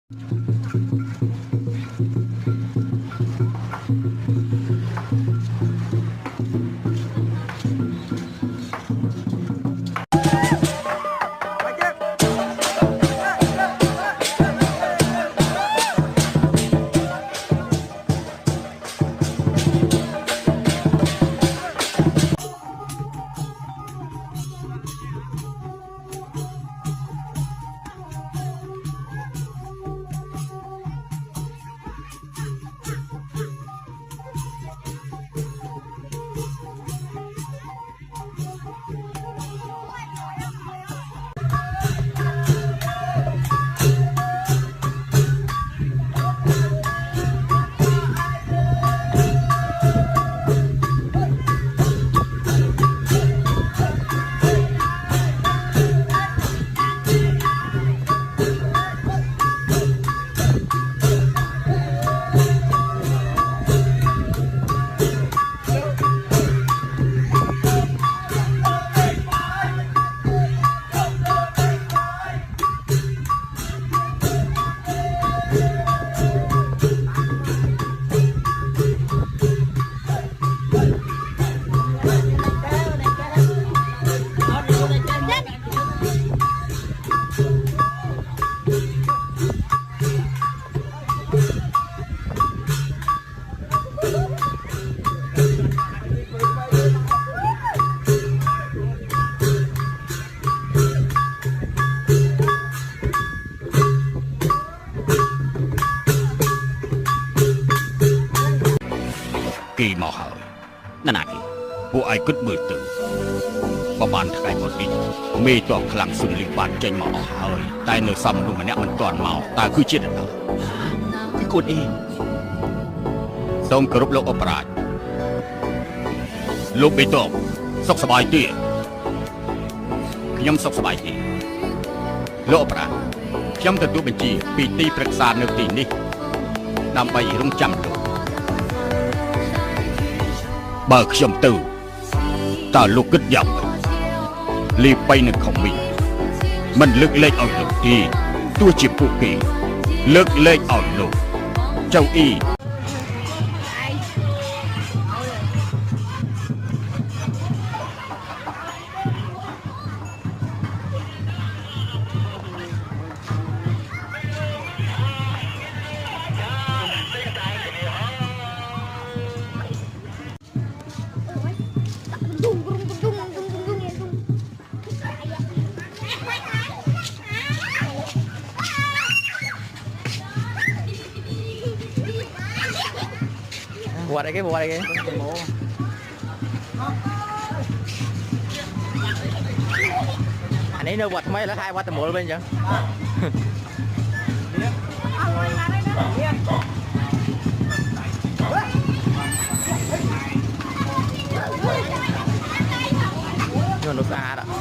kỳ màu hởนั่นน่ะกี่ผู้ไอ้กึศมือตื่นประมาณไงหมดดิมีตัวคลังสุนลิบานเจงมาหอยแต่เนื้อซ้ำลูกมันเนี่ยมันตอนเมาตาคือเจ็ดอ่ะคือกดเองส่งกรุ๊ปโลกอปราชลูกไปตกสกสบายตียังสกสบายตีโลกอปราชยังตัดตัวเป็นจีปีตีปรึกษาเนื้อตีนี่นำไปรุ่งจำตัวบาขยมตื่นตาลูกกึศยับรีบไปหนึ่งของมิมันเลิกเล่นเอาลูกทีตัวจีบผู้กีเลิกเล่นเอาลูกเจ้าอีbuat lagi anh ấy đâu buat mấy là hai buat tầm một bên chứ nó xa đó